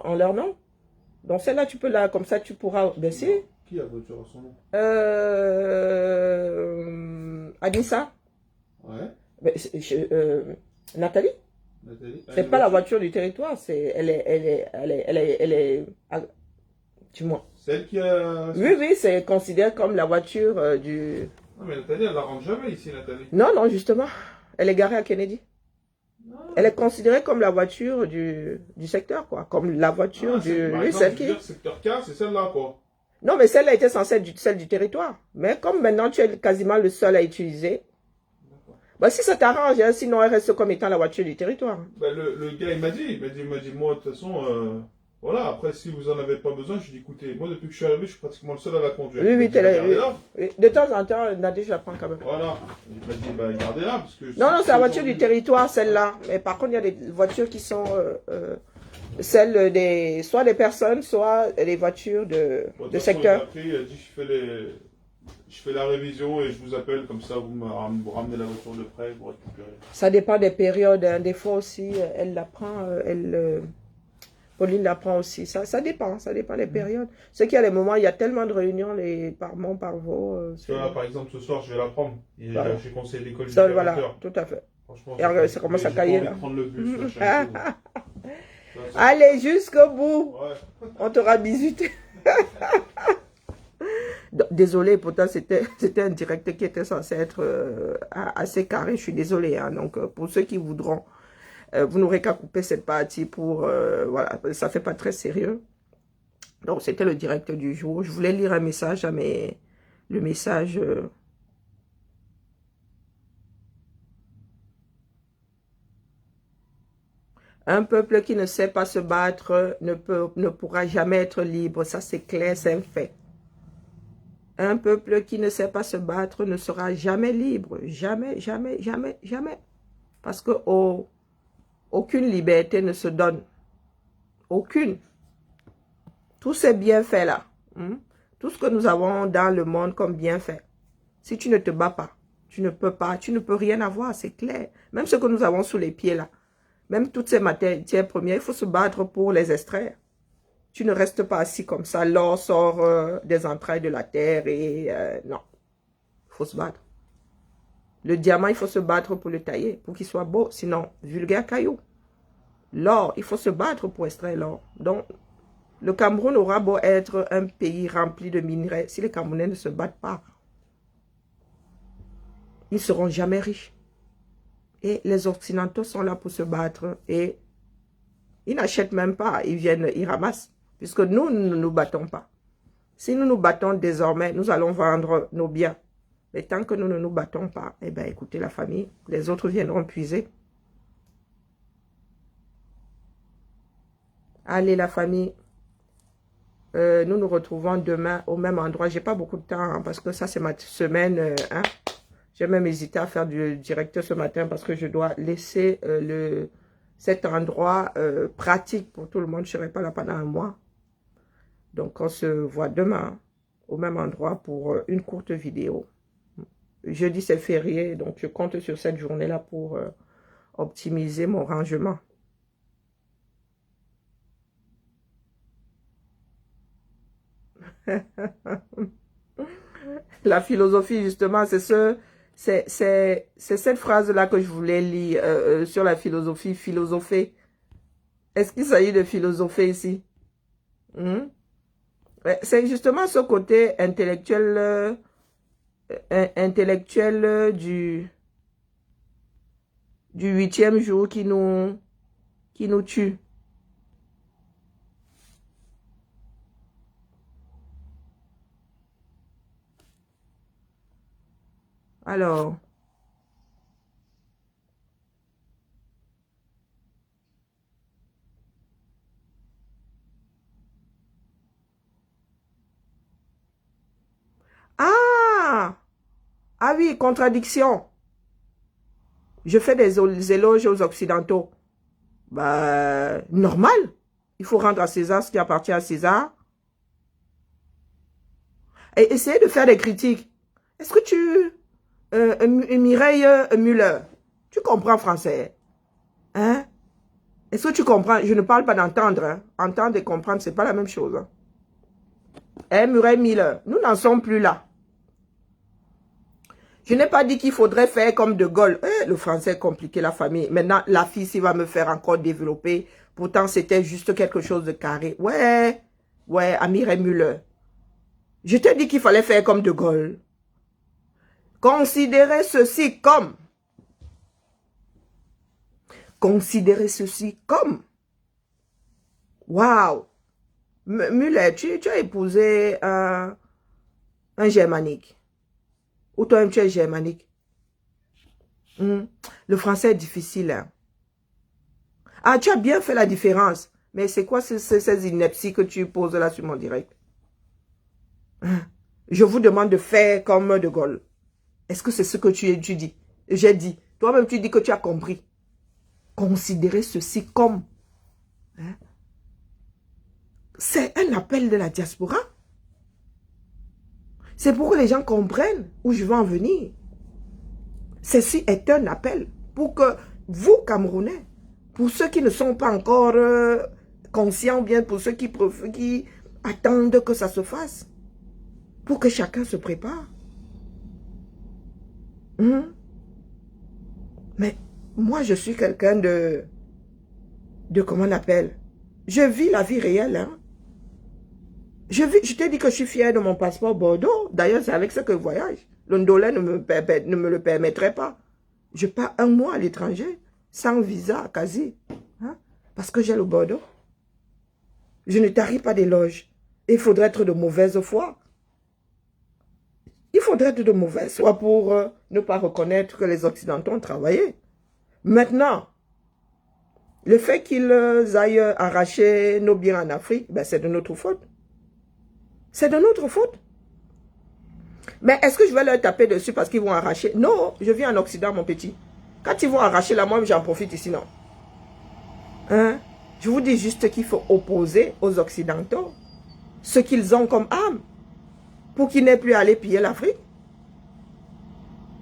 en leur nom. Donc celle-là, tu peux comme ça, tu pourras baisser. Qui a la voiture à son nom? Anissa. Ouais. Mais Nathalie. Nathalie. C'est pas la voiture du territoire, elle est, dis-moi. Celle qui a... Oui, oui, c'est considéré comme la voiture du... Non, mais Nathalie, elle la rentre jamais ici, Nathalie. Non, non, justement, elle est garée à Kennedy. Elle est considérée comme la voiture du secteur, quoi, comme la voiture du... Par Oui, exemple, celle je veux qui... dire, secteur K, c'est celle-là, quoi. Non, mais celle-là était censée être celle du territoire. Mais comme maintenant tu es quasiment le seul à utiliser, bah, si ça t'arrange, hein, sinon elle reste comme étant la voiture du territoire. Ben, le gars, il m'a dit, moi, de toute façon, voilà, après, si vous en avez pas besoin, je dis, écoutez, moi, depuis que je suis arrivé, je suis pratiquement le seul à la conduire. Oui, oui, Il m'a dit, oui. gardez-la. Oui. De temps en temps, Nadège, je la prends quand même. Voilà. Il m'a dit, bah, gardez-la, parce que... Non, non, c'est la voiture du territoire, celle-là. Mais par contre, il y a des voitures qui sont celles des... soit des personnes, soit des voitures de secteur. Après, il a dit, je fais la révision et je vous appelle, comme ça, vous ramenez la voiture de près, vous récupérez. Ça dépend des périodes. Hein. Des fois aussi, elle la prend, Pauline la prend aussi. Ça dépend des périodes. C'est qu'il y a des moments, il y a tellement de réunions, par Mont, par Vaux. Là, par exemple, ce soir, je vais la prendre. Et Voilà. j'ai conseillé l'école du Ça, directeur. voilà, tout à fait. Franchement, Et regarde, ça commence à cailler, j'ai là. pas envie de prendre le bus, machin, et tout. Ça, Allez, jusqu'au bout. Ouais. On t'aura bisuté. Désolé, pourtant c'était un direct qui était censé être assez carré. Je suis désolé. Hein. Donc pour ceux qui voudront, vous n'aurez qu'à couper cette partie pour voilà, ça fait pas très sérieux. Donc c'était le direct du jour. Je voulais lire un message, mais le message. Un peuple qui ne sait pas se battre ne pourra jamais être libre. Ça, c'est clair, c'est un fait. Un peuple qui ne sait pas se battre ne sera jamais libre. Jamais, jamais, jamais, jamais. Parce que aucune liberté ne se donne. Aucune. Tous ces bienfaits-là, tout ce que nous avons dans le monde comme bienfaits, si tu ne te bats pas, tu ne peux rien avoir, c'est clair. Même ce que nous avons sous les pieds là. Même toutes ces matières premières, il faut se battre pour les extraire. Tu ne restes pas assis comme ça. L'or sort des entrailles de la terre et non. Il faut se battre. Le diamant, il faut se battre pour le tailler, pour qu'il soit beau. Sinon, vulgaire caillou. L'or, il faut se battre pour extraire l'or. Donc, le Cameroun aura beau être un pays rempli de minerais. Si les Camerounais ne se battent pas, ils ne seront jamais riches. Et les Occidentaux sont là pour se battre et ils n'achètent même pas, ils viennent, ils ramassent. Puisque nous ne nous battons pas. Si nous nous battons désormais, nous allons vendre nos biens. Mais tant que nous ne nous battons pas, eh bien écoutez la famille, les autres viendront puiser. Allez, la famille. Nous nous retrouvons demain au même endroit. J'ai pas beaucoup de temps hein, parce que ça, c'est ma semaine. Hein. J'ai même hésité à faire du direct ce matin parce que je dois laisser cet endroit pratique pour tout le monde. Je ne serai pas là pendant un mois. Donc, on se voit demain au même endroit pour une courte vidéo. Jeudi, c'est férié, donc je compte sur cette journée-là pour optimiser mon rangement. La philosophie, justement, c'est cette phrase-là que je voulais lire sur la philosophie, philosopher. Est-ce qu'il s'agit de philosopher ici? C'est justement ce côté intellectuel, du 8e jour qui nous tue. Alors, ah oui, contradiction. Je fais des éloges aux Occidentaux. Bah, normal. Il faut rendre à César ce qui appartient à César. Et essayer de faire des critiques. Est-ce que tu... Mireille Müller, tu comprends français? Hein? Est-ce que tu comprends? Je ne parle pas d'entendre. Hein? Entendre et comprendre, c'est pas la même chose. Hein? Mireille Müller, nous n'en sommes plus là. Je n'ai pas dit qu'il faudrait faire comme De Gaulle. Le français est compliqué, la famille. Maintenant, la fille, s'il va me faire encore développer. Pourtant, c'était juste quelque chose de carré. Ouais, Mireille Müller. Je t'ai dit qu'il fallait faire comme De Gaulle. Considérez ceci comme. Considérez ceci comme. Waouh. Müller, tu as épousé un germanique. Ou toi-même tu es germanique. Le français est difficile. Hein? Ah, tu as bien fait la différence. Mais c'est quoi ces inepties que tu poses là sur mon direct? Je vous demande de faire comme De Gaulle. Est-ce que c'est ce que tu dis? J'ai dit. Toi-même, tu dis que tu as compris. Considérez ceci comme. Hein? C'est un appel de la diaspora. C'est pour que les gens comprennent où je veux en venir. Ceci est un appel pour que vous, Camerounais, pour ceux qui ne sont pas encore conscients, bien pour ceux qui attendent que ça se fasse, pour que chacun se prépare. Mais moi, je suis quelqu'un de comment on appelle? Je vis la vie réelle. Hein? Je t'ai dit que je suis fière de mon passeport Bordeaux. D'ailleurs, c'est avec ça que je voyage. Le Ndolé ne me le permettrait pas. Je pars un mois à l'étranger, sans visa, quasi. Hein? Parce que j'ai le Bordeaux. Je ne tarie pas d'éloges. Il faudrait être de mauvaise foi. Il faudrait être de mauvaise foi pour ne pas reconnaître que les Occidentaux ont travaillé. Maintenant, le fait qu'ils aillent arracher nos biens en Afrique, ben c'est de notre faute. C'est de notre faute. Mais est-ce que je vais leur taper dessus parce qu'ils vont arracher? Non, je vis en Occident, mon petit. Quand ils vont arracher là, moi, j'en profite ici, non. Hein? Je vous dis juste qu'il faut opposer aux Occidentaux ce qu'ils ont comme âme pour qu'ils n'aient plus à aller piller l'Afrique.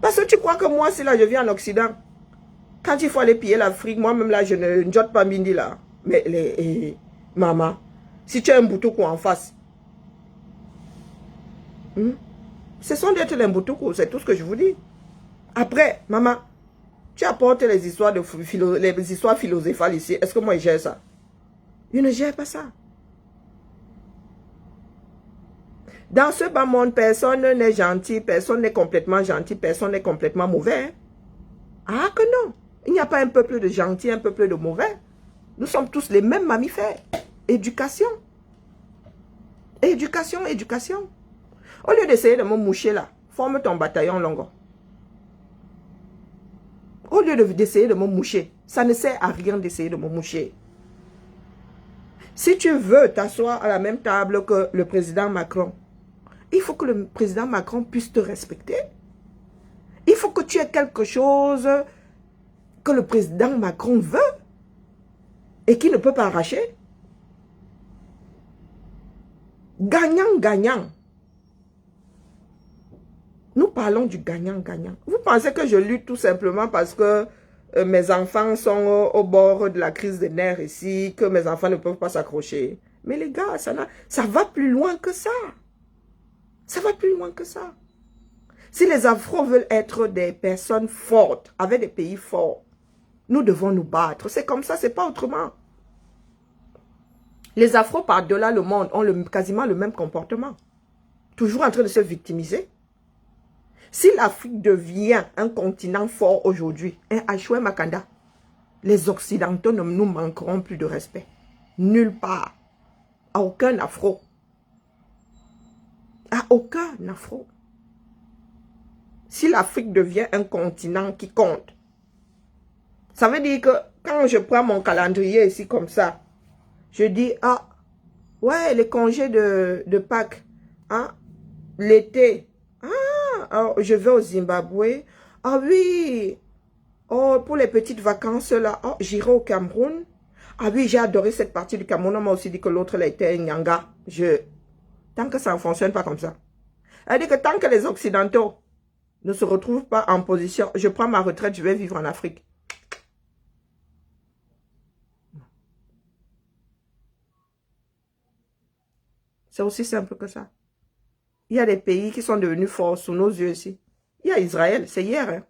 Parce que tu crois que moi, si là, je vis en Occident, quand il faut aller piller l'Afrique, moi-même là, je ne jotte pas Mindi là. Mais maman, si tu as un boutoukou en face, ce sont d'être les boutoukou, c'est tout ce que je vous dis. Après, maman, tu apportes les histoires philosophales ici. Est-ce que moi, je gère ça? Je ne gère pas ça. Dans ce bas monde, personne n'est gentil, personne n'est complètement gentil, personne n'est complètement mauvais. Ah que non. Il n'y a pas un peuple de gentils, un peuple de mauvais. Nous sommes tous les mêmes mammifères. Éducation. Éducation, éducation. Au lieu d'essayer de me moucher là, forme ton bataillon Longo. Au lieu d'essayer de me moucher, ça ne sert à rien d'essayer de me moucher. Si tu veux t'asseoir à la même table que le président Macron, il faut que le président Macron puisse te respecter. Il faut que tu aies quelque chose que le président Macron veut et qui ne peut pas arracher. Gagnant, gagnant. Nous parlons du gagnant-gagnant. Vous pensez que je lutte tout simplement parce que mes enfants sont au bord de la crise des nerfs ici, que mes enfants ne peuvent pas s'accrocher. Mais les gars, ça va plus loin que ça. Ça va plus loin que ça. Si les Afros veulent être des personnes fortes, avec des pays forts, nous devons nous battre. C'est comme ça, c'est pas autrement. Les Afros par-delà le monde ont quasiment le même comportement. Toujours en train de se victimiser. Si l'Afrique devient un continent fort aujourd'hui, un Achoué Makanda, les Occidentaux ne nous manqueront plus de respect. Nulle part. À aucun Afro. À aucun Afro. Si l'Afrique devient un continent qui compte, ça veut dire que quand je prends mon calendrier ici comme ça, je dis, ah, ouais, les congés de Pâques, hein, l'été, ah, je vais au Zimbabwe, ah oui, oh, pour les petites vacances là, oh, j'irai au Cameroun, ah oui, j'ai adoré cette partie du Cameroun, on m'a aussi dit que l'autre là était Nyanga, tant que ça ne fonctionne pas comme ça, c'est-à-dire que tant que les Occidentaux ne se retrouvent pas en position, je prends ma retraite, je vais vivre en Afrique. C'est aussi simple que ça. Il y a des pays qui sont devenus forts sous nos yeux ici. Il y a Israël, c'est hier. Hein.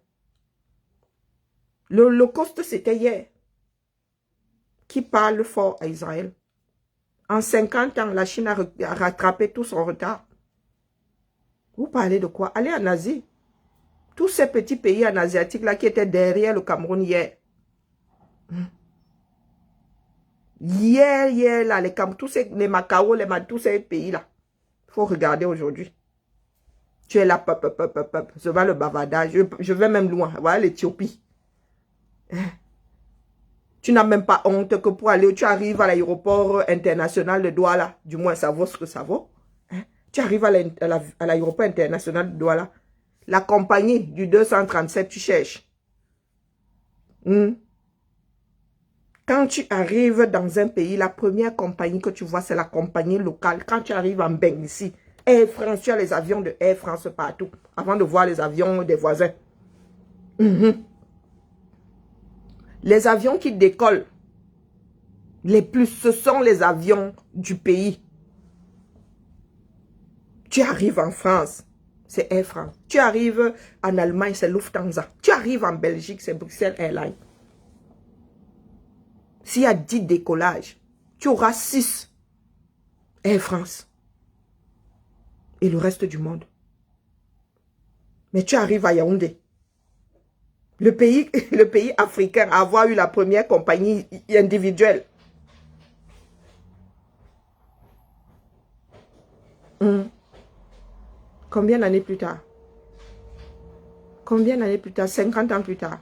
L'Holocauste, c'était hier. Qui parle fort à Israël? En 50 ans, la Chine a rattrapé tout son retard. Vous parlez de quoi? Allez en Asie. Tous ces petits pays en Asiatique là qui étaient derrière le Cameroun hier. Hier, là, les Macao, tous ces pays-là. Il faut regarder aujourd'hui. Tu es là, je vois le bavardage. Je vais même loin. Voilà l'Éthiopie. Tu n'as même pas honte que pour aller, tu arrives à l'aéroport international de Douala. Du moins, ça vaut ce que ça vaut. Tu arrives à l'aéroport international de Douala. La compagnie du 237, tu cherches. Quand tu arrives dans un pays, la première compagnie que tu vois, c'est la compagnie locale. Quand tu arrives en Bengissi, Air France, tu as les avions de Air France partout, avant de voir les avions des voisins. Les avions qui décollent, ce sont les avions du pays. Tu arrives en France, c'est Air France. Tu arrives en Allemagne, c'est Lufthansa. Tu arrives en Belgique, c'est Bruxelles Airlines. S'il y a 10 décollages, tu auras 6 Air France. Et le reste du monde. Mais tu arrives à Yaoundé. Le pays africain a avoir eu la première compagnie individuelle. Combien d'années plus tard? Combien d'années plus tard? 50 ans plus tard.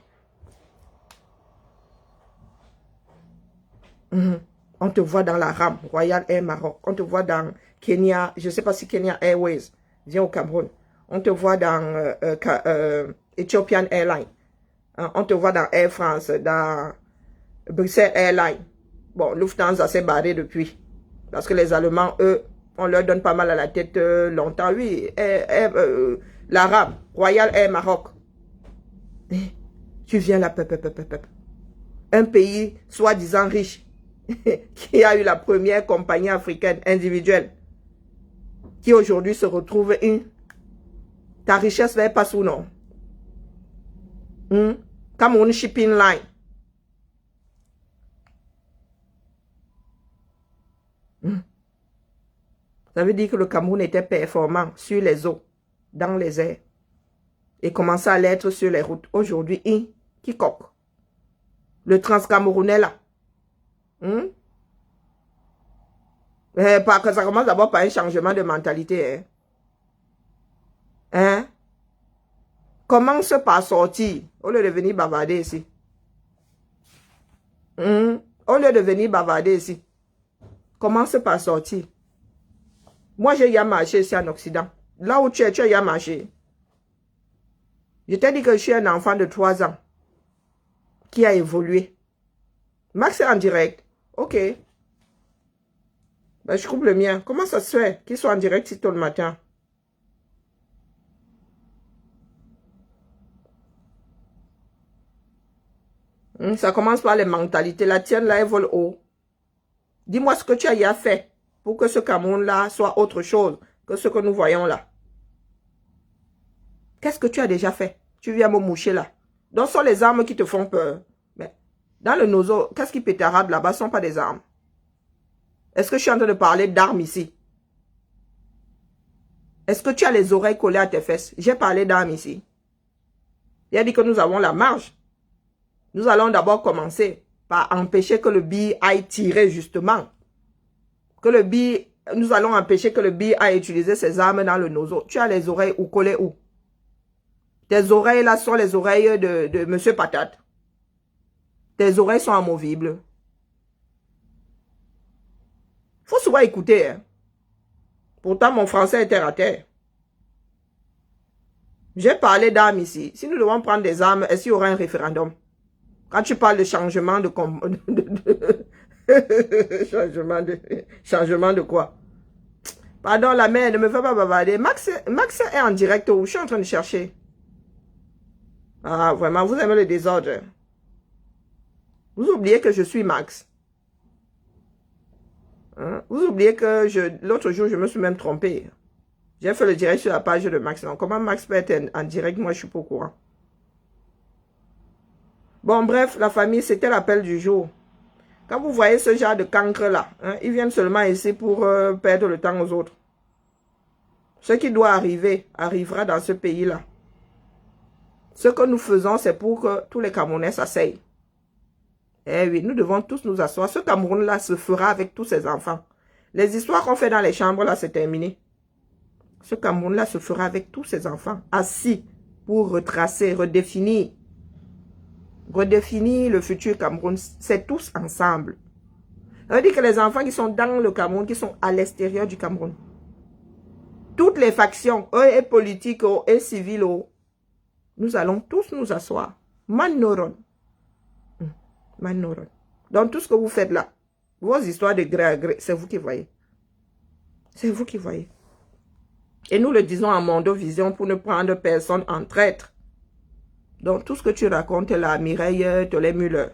On te voit dans la rame, Royal Air Maroc. On te voit dans Kenya, je ne sais pas si Kenya Airways vient au Cameroun. On te voit dans Ethiopian Airlines. On te voit dans Air France, dans Bruxelles Airlines. Bon, Lufthansa s'est barré depuis. Parce que les Allemands, eux, on leur donne pas mal à la tête longtemps. Oui, la rame, Royal Air Maroc. Tu viens là, un pays soi-disant riche. Qui a eu la première compagnie africaine individuelle, qui aujourd'hui se retrouve ta richesse n'est pas sous nom. Cameroun Shipping Line. Ça veut dire que le Cameroun était performant sur les eaux, dans les airs, et commençait à l'être sur les routes. Aujourd'hui, qui coque. Le Transcamerounais là. Ça commence d'abord par un changement de mentalité. Commence par sortir au lieu de venir bavarder ici. Au lieu de venir bavarder ici. Commence par sortir. Moi, j'ai déjà marché ici en Occident. Là où tu es, tu as déjà marché. Je t'ai dit que je suis un enfant de 3 ans qui a évolué. Max est en direct. Ok. Ben, je coupe le mien. Comment ça se fait qu'il soit en direct si tôt le matin? Ça commence par les mentalités. La tienne, là, elle vole haut. Dis-moi ce que tu as déjà fait pour que ce Cameroun-là soit autre chose que ce que nous voyons là. Qu'est-ce que tu as déjà fait? Tu viens me moucher là. Donc, ce sont les armes qui te font peur. Mais dans le nozo, qu'est-ce qui pétarade là-bas? Ce ne sont pas des armes. Est-ce que je suis en train de parler d'armes ici? Est-ce que tu as les oreilles collées à tes fesses? J'ai parlé d'armes ici. Il a dit que nous avons la marge. Nous allons d'abord commencer par empêcher que le billet aille tirer justement. Nous allons empêcher que le billet aille utiliser ses armes dans le nozo. Tu as les oreilles ou collées où? Tes oreilles là sont les oreilles de Monsieur Patate. Tes oreilles sont amovibles. Faut souvent écouter. Hein. Pourtant, mon français est terre à terre. J'ai parlé d'armes ici. Si nous devons prendre des armes, est-ce qu'il y aura un référendum? Quand tu parles de changement de... changement de quoi? Pardon, la mère, ne me fais pas bavarder. Max est en direct où? Je suis en train de chercher. Ah, vraiment, vous aimez le désordre. Vous oubliez que je suis Max. Hein? Vous oubliez que l'autre jour, je me suis même trompé. J'ai fait le direct sur la page de Max. Donc, comment Max peut être en direct? Moi, je suis pas au courant. Bon, bref, la famille, c'était l'appel du jour. Quand vous voyez ce genre de cancre là, hein, ils viennent seulement ici pour perdre le temps aux autres. Ce qui doit arriver, arrivera dans ce pays-là. Ce que nous faisons, c'est pour que tous les Camerounais s'asseyent. Eh oui, nous devons tous nous asseoir. Ce Cameroun-là se fera avec tous ses enfants. Les histoires qu'on fait dans les chambres, là, c'est terminé. Ce Cameroun-là se fera avec tous ses enfants, assis pour retracer, redéfinir le futur Cameroun. C'est tous ensemble. Ça veut dire que les enfants qui sont dans le Cameroun, qui sont à l'extérieur du Cameroun, toutes les factions, eux et politiques, et civiles, nous allons tous nous asseoir. Manoron. Manoron. Donc tout ce que vous faites là, vos histoires de gré à gré, c'est vous qui voyez. C'est vous qui voyez. Et nous le disons en Mondovision pour ne prendre personne en traître. Donc tout ce que tu racontes là, Mireille Tolé-Muller,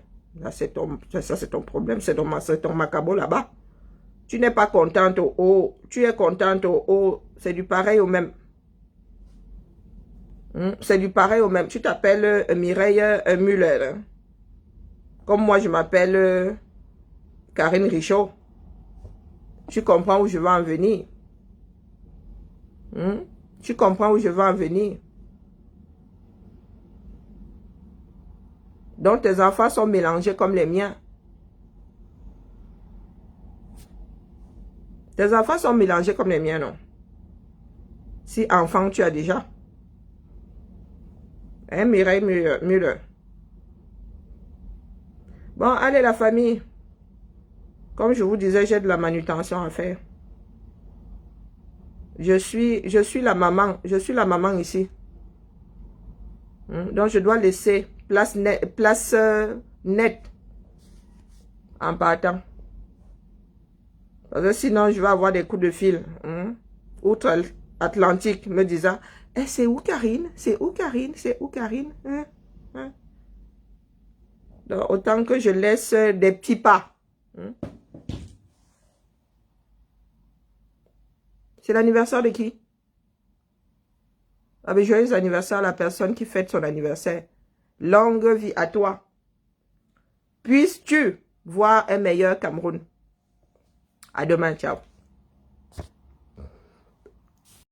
ça c'est ton problème, c'est ton macabo là-bas. Tu n'es pas contente au haut, tu es contente au haut, c'est du pareil au même. C'est du pareil au même. Tu t'appelles Mireille Muller. Comme moi, je m'appelle Karine Richaud. Tu comprends où je veux en venir. Tu comprends où je veux en venir. Donc, tes enfants sont mélangés comme les miens. Tes enfants sont mélangés comme les miens, non? Si enfant tu as déjà. Hein, Mireille Muller. Bon, allez la famille. Comme je vous disais, j'ai de la manutention à faire. Je suis la maman. Je suis la maman ici. Donc, je dois laisser place nette en partant. Parce que sinon, je vais avoir des coups de fil. Outre-Atlantique me disant, eh, c'est où Karine? C'est où Karine? C'est où Karine? Donc, autant que je laisse des petits pas. C'est l'anniversaire de qui? Ah ben, joyeux anniversaire à la personne qui fête son anniversaire. Longue vie à toi. Puisses-tu voir un meilleur Cameroun. À demain, ciao.